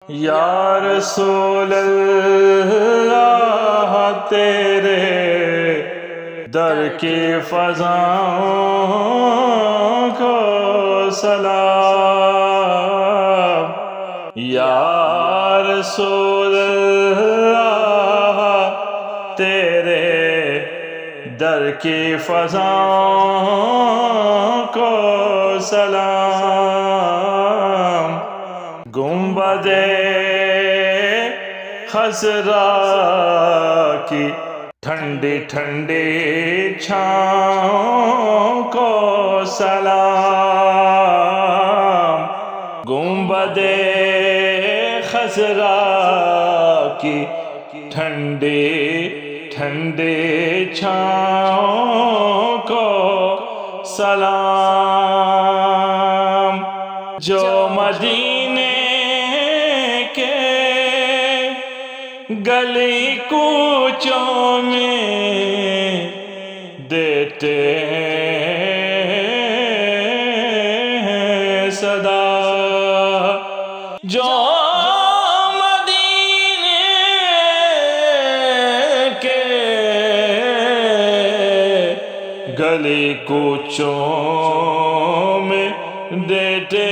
یا رسول اللہ تیرے در کی فضاؤں کو سلام، یا رسول اللہ تیرے در کی فضاؤں کو سلام، گنبد خضرا کی ٹھنڈی ٹھنڈی چھاؤں کو سلام، گنبد خضرا کی ٹھنڈی ٹھنڈی چھاؤں کو سلام، جو مدینے کے گلی کوچوں میں دیتے ہیں صدا، جو مدینے کے گلی کوچوں میں دیتے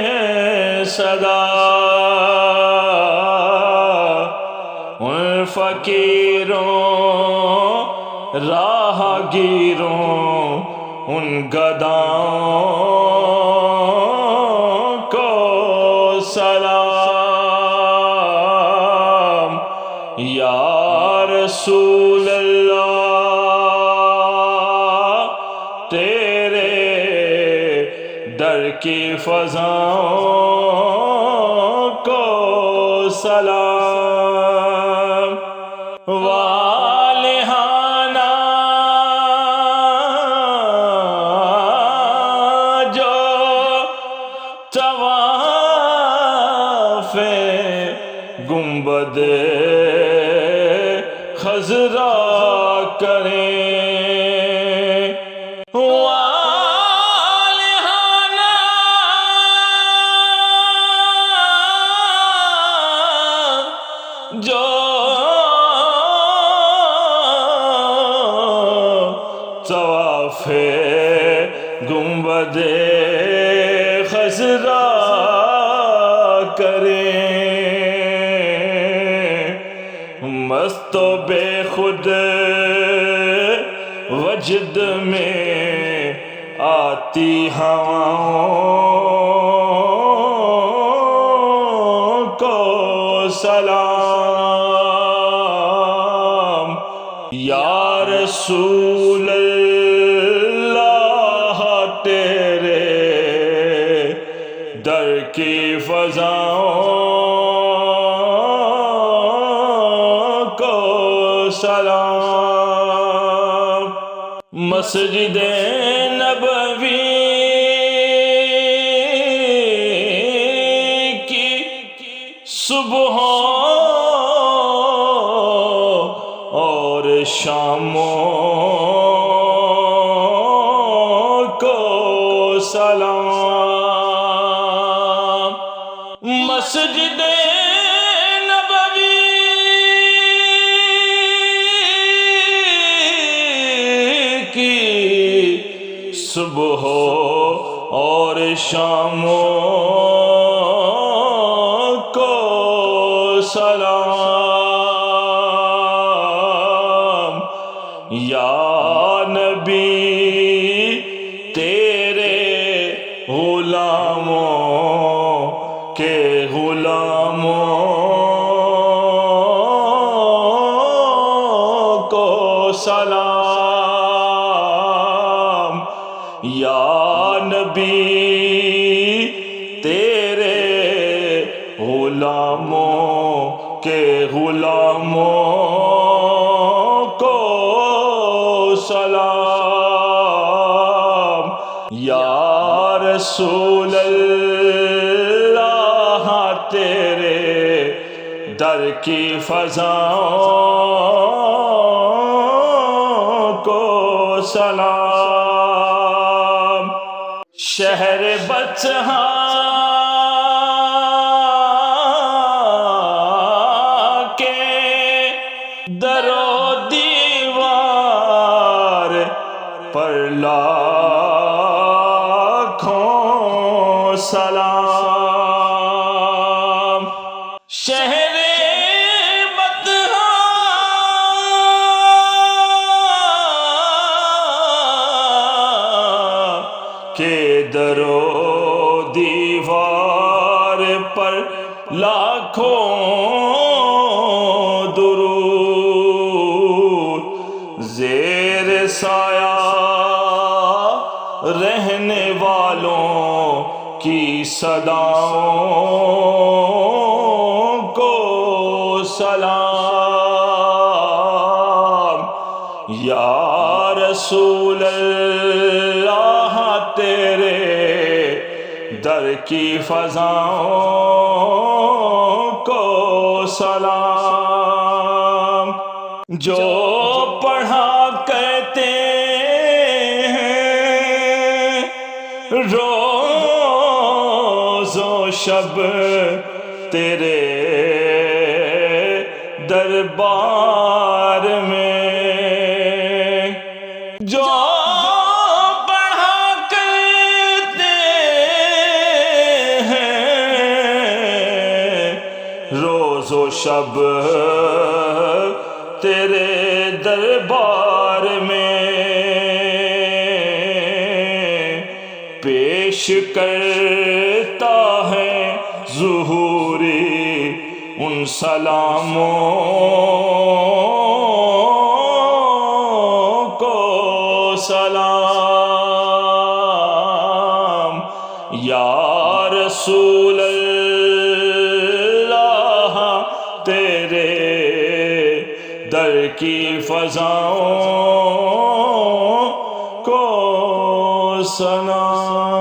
ہیں صدا، ان فقیروں راہ گیروں ان گداؤں کو سلام، یا رسول اللہ تیرے در کی فضاؤں کو سلام، والہانہ جو طواف گنبد خضرا کریں، جو طواف گنبد خضرا کریں، مست و بے خود وجد میں آتی ہواؤں کو سلام، یا رسول اللہ تیرے در کی فضاؤں کو سلام، مسجد نبوی کی صبحوں اور شاموں کو سلام، مسجد نبوی کی صبح اور شاموں کو سلام، یا نبی تیرے غلاموں کے غلاموں کو سلام، یا نبی تیرے غلاموں کے غلاموں کو سلام، یا رسول اللہ تیرے در کی فضاؤں کو سلام، شہر بطحاں شہر بطحا کے در و دیوار پر لاکھوں درود، زیر سایہ رہنے والوں کی صداؤں کو سلام۔ یا رسول اللہ تیرے در کی فضاؤں کو سلام۔ جو پڑھا کرتے ہیں روز و شب تیرے دربار میں، جو پڑھا کرتے ہیں روز و شب تیرے دربار میں، پیش کرتا ہے ظہوری ان سلاموں کو سلام۔ یا رسول اللہ تیرے در کی فضاؤں کو سلام۔